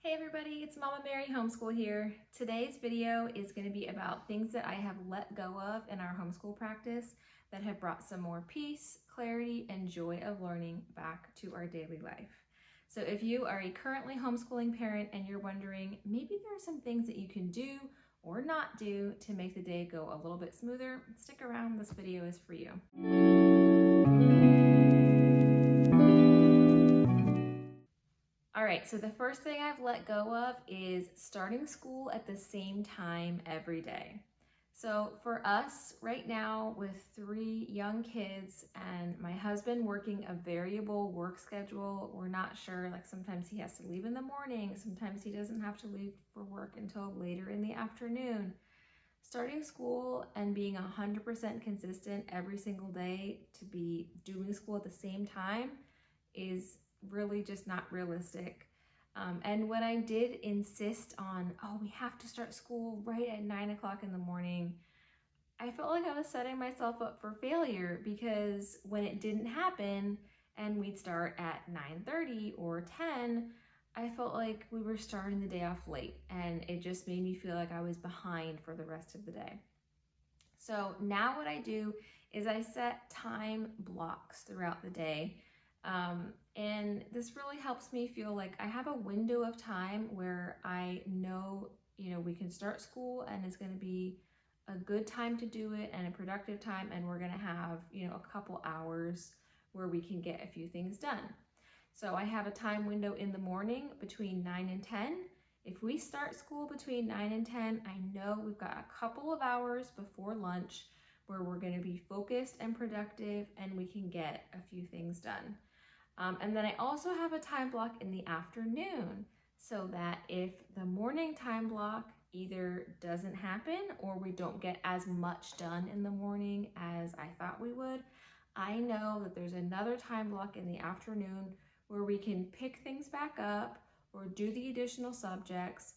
Hey everybody, it's Mama Mary Homeschool here. Today's video is going to be about things that I have let go of in our homeschool practice that have brought some more peace, clarity, and joy of learning back to our daily life. So if you are a currently homeschooling parent and you're wondering, maybe there are some things that you can do or not do to make the day go a little bit smoother, stick around, this video is for you. All right, so the first thing I've let go of is starting school at the same time every day. So for us right now with 3 young kids and my husband working a variable work schedule, we're not sure, like sometimes he has to leave in the morning, sometimes he doesn't have to leave for work until later in the afternoon. Starting school and being 100% consistent every single day to be doing school at the same time is really just not realistic. And when I did insist on, we have to start school right at 9 o'clock in the morning, I felt like I was setting myself up for failure, because when it didn't happen and we'd start at 9:30 or 10, I felt like we were starting the day off late, and it just made me feel like I was behind for the rest of the day. So now what I do is I set time blocks throughout the day. And this really helps me feel like I have a window of time where I know, we can start school and it's going to be a good time to do it and a productive time. And we're going to have, a couple hours where we can get a few things done. So I have a time window in the morning between 9 and 10. If we start school between 9 and 10, I know we've got a couple of hours before lunch where we're going to be focused and productive and we can get a few things done. And then I also have a time block in the afternoon, so that if the morning time block either doesn't happen or we don't get as much done in the morning as I thought we would, I know that there's another time block in the afternoon where we can pick things back up or do the additional subjects,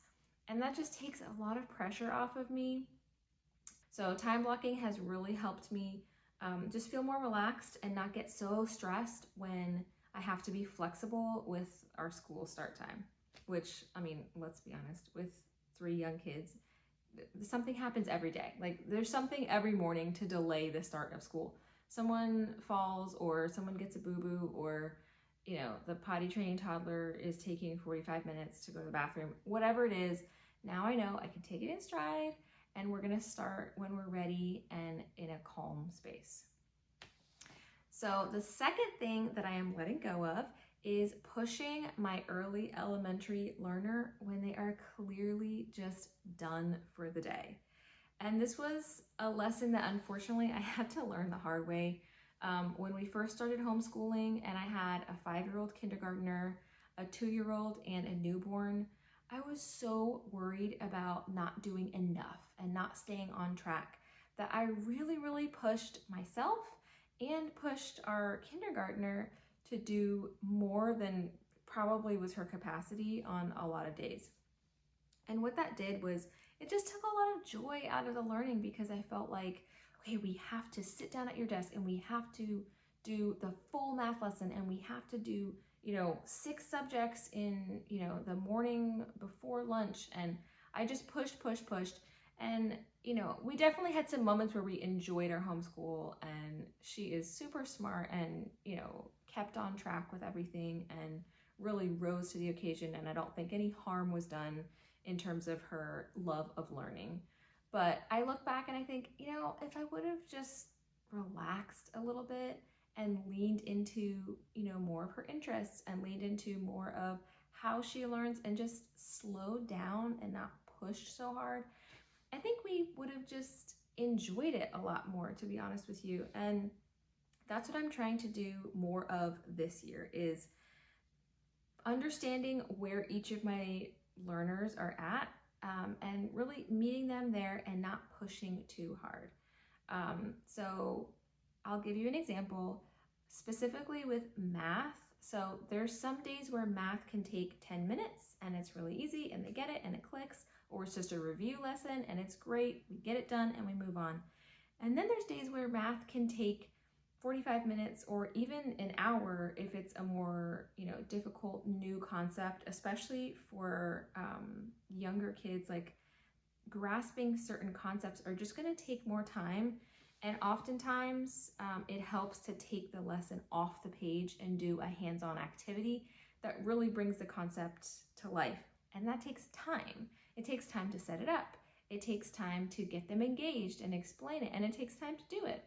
and that just takes a lot of pressure off of me. So time blocking has really helped me just feel more relaxed and not get so stressed when I have to be flexible with our school start time, which, let's be honest, with 3 young kids, something happens every day. Like there's something every morning to delay the start of school. Someone falls or someone gets a boo-boo, or the potty trained toddler is taking 45 minutes to go to the bathroom. Whatever it is, now I know I can take it in stride, and we're gonna start when we're ready and in a calm space. So the second thing that I am letting go of is pushing my early elementary learner when they are clearly just done for the day. And this was a lesson that unfortunately I had to learn the hard way. When we first started homeschooling and I had a 5-year-old kindergartner, a 2-year-old, and a newborn, I was so worried about not doing enough and not staying on track that I really pushed myself and pushed our kindergartner to do more than probably was her capacity on a lot of days. And what that did was it just took a lot of joy out of the learning, because I felt like, okay, we have to sit down at your desk and we have to do the full math lesson, and we have to do 6 subjects in the morning before lunch. And I just pushed, and we definitely had some moments where we enjoyed our homeschool, and she is super smart and kept on track with everything and really rose to the occasion, and I don't think any harm was done in terms of her love of learning. But I look back and I think, if I would have just relaxed a little bit and leaned into, more of her interests and leaned into more of how she learns and just slowed down and not pushed so hard, I think we would have just enjoyed it a lot more, to be honest with you. And that's what I'm trying to do more of this year, is understanding where each of my learners are at, and really meeting them there and not pushing too hard. So I'll give you an example specifically with math. So there's some days where math can take 10 minutes and it's really easy and they get it and it clicks, or it's just a review lesson and it's great, we get it done and we move on. And then there's days where math can take 45 minutes or even an hour if it's a more, difficult new concept, especially for younger kids. Like, grasping certain concepts are just going to take more time. And oftentimes it helps to take the lesson off the page and do a hands-on activity that really brings the concept to life. And that takes time. It takes time to set it up. It takes time to get them engaged and explain it. And it takes time to do it.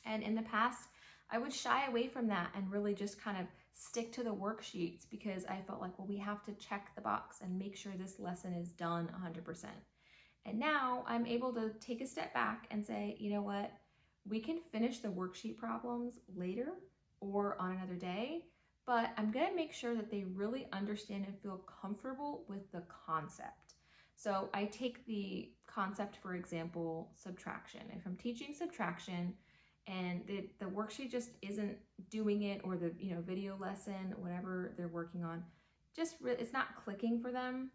And in the past, I would shy away from that and really just kind of stick to the worksheets because I felt like, well, we have to check the box and make sure this lesson is done 100%. And now I'm able to take a step back and say, you know what, we can finish the worksheet problems later or on another day, but I'm going to make sure that they really understand and feel comfortable with the concept. So I take the concept, for example, subtraction. If I'm teaching subtraction and the worksheet just isn't doing it, or the video lesson, whatever they're working on, it's not clicking for them,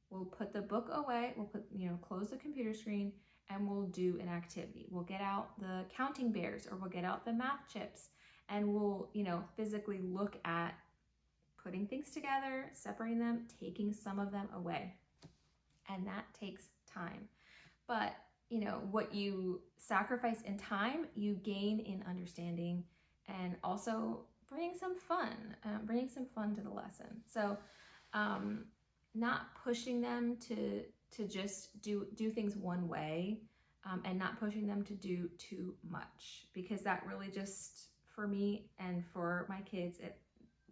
we'll put the book away, we'll close the computer screen, and we'll do an activity. We'll get out the counting bears, or we'll get out the math chips, and we'll, physically look at putting things together, separating them, taking some of them away. And that takes time. But, what you sacrifice in time, you gain in understanding, and also bringing some fun to the lesson. So, not pushing them to just do things one way, and not pushing them to do too much, because that really just, for me and for my kids,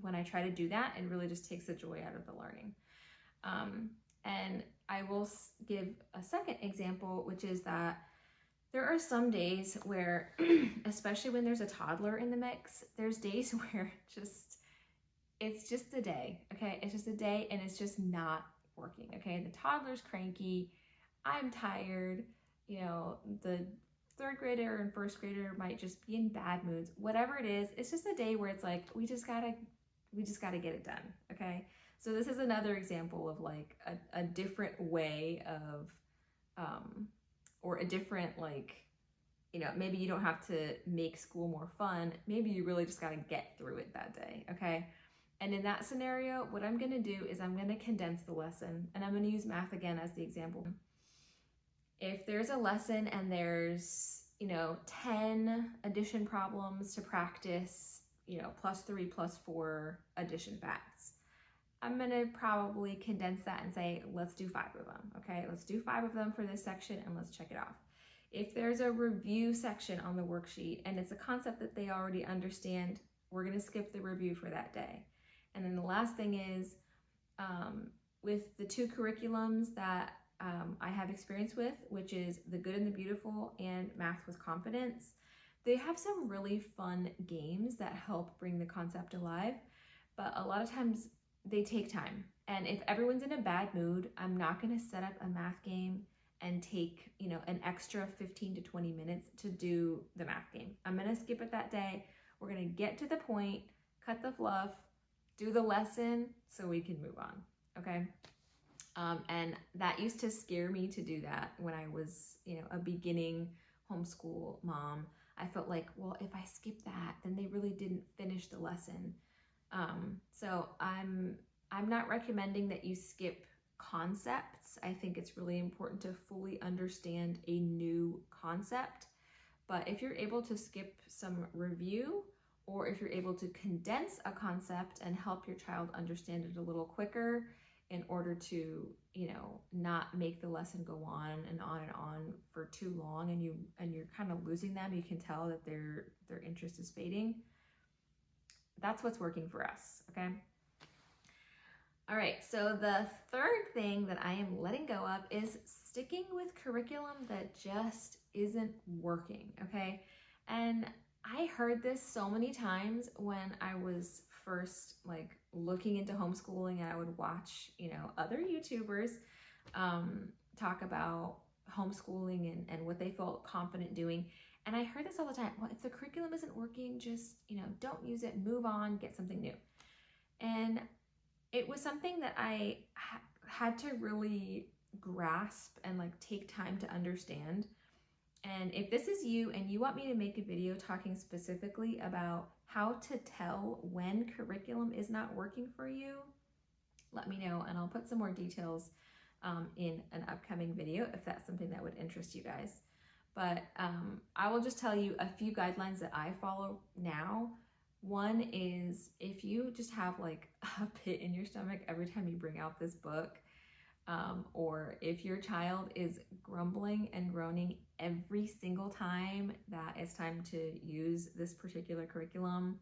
when I try to do that, it really just takes the joy out of the learning. And I will give a second example, which is that there are some days where, especially when there's a toddler in the mix, there's days where it's just a day, okay? It's just a day and it's just not working, okay? The toddler's cranky, I'm tired, the third grader and first grader might just be in bad moods. Whatever it is, it's just a day where it's like, we just gotta get it done, okay? So this is another example of like a different way of, or a different, maybe you don't have to make school more fun. Maybe you really just gotta get through it that day, okay? And in that scenario, what I'm gonna do is I'm gonna condense the lesson, and I'm gonna use math again as the example. If there's a lesson and there's, 10 addition problems to practice, +3, +4 addition facts, I'm gonna probably condense that and say, let's do 5 of them, okay? Let's do 5 of them for this section and let's check it off. If there's a review section on the worksheet and it's a concept that they already understand, we're gonna skip the review for that day. And then the last thing is, with the 2 curriculums that I have experience with, which is The Good and the Beautiful and Math with Confidence, they have some really fun games that help bring the concept alive, but a lot of times they take time. And if everyone's in a bad mood, I'm not gonna set up a math game and take, an extra 15 to 20 minutes to do the math game. I'm gonna skip it that day. We're gonna get to the point, cut the fluff, do the lesson so we can move on, okay? And that used to scare me to do that when I was, a beginning homeschool mom. I felt like, well, if I skip that, then they really didn't finish the lesson. So I'm not recommending that you skip concepts. I think it's really important to fully understand a new concept. But if you're able to skip some review, or if you're able to condense a concept and help your child understand it a little quicker in order to, not make the lesson go on and on for too long, and you're kind of losing them, you can tell that their interest is fading. That's what's working for us, okay? All right, so the third thing that I am letting go of is sticking with curriculum that just isn't working, okay? And I heard this so many times when I was first looking into homeschooling, and I would watch, other YouTubers talk about homeschooling and what they felt confident doing. And I heard this all the time. Well, if the curriculum isn't working, just, don't use it, move on, get something new. And it was something that I had to really grasp and take time to understand. And if this is you and you want me to make a video talking specifically about how to tell when curriculum is not working for you, let me know and I'll put some more details in an upcoming video if that's something that would interest you guys. But I will just tell you a few guidelines that I follow now. One is if you just have like a pit in your stomach every time you bring out this book, or if your child is grumbling and groaning every single time that it's time to use this particular curriculum,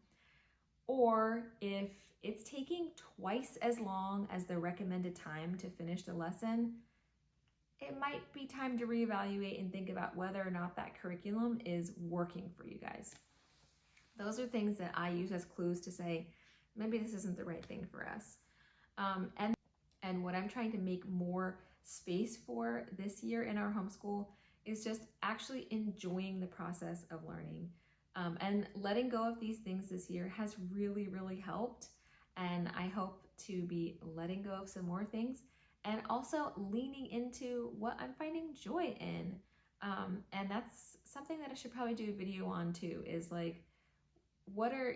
or if it's taking twice as long as the recommended time to finish the lesson, it might be time to reevaluate and think about whether or not that curriculum is working for you guys. Those are things that I use as clues to say, maybe this isn't the right thing for us. And what I'm trying to make more space for this year in our homeschool is just actually enjoying the process of learning. And letting go of these things this year has really, really helped. And I hope to be letting go of some more things and also leaning into what I'm finding joy in. And that's something that I should probably do a video on too, is like, what are,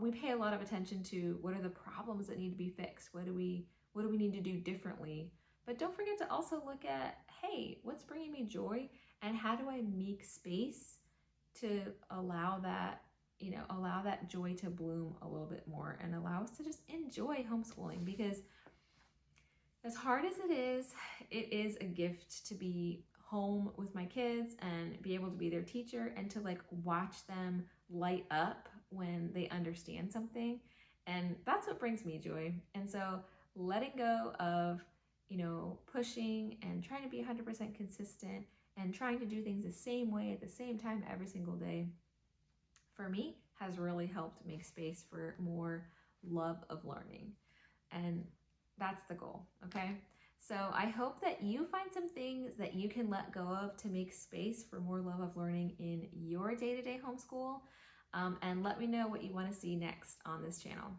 we pay a lot of attention to what are the problems that need to be fixed? What do we need to do differently? But don't forget to also look at, hey, what's bringing me joy and how do I make space to allow that joy to bloom a little bit more and allow us to just enjoy homeschooling? Because as hard as it is a gift to be home with my kids and be able to be their teacher and to like watch them light up when they understand something. And that's what brings me joy. And so letting go of, pushing and trying to be 100% consistent and trying to do things the same way at the same time every single day, for me, has really helped make space for more love of learning. And that's the goal, okay? So I hope that you find some things that you can let go of to make space for more love of learning in your day-to-day homeschool. And let me know what you want to see next on this channel.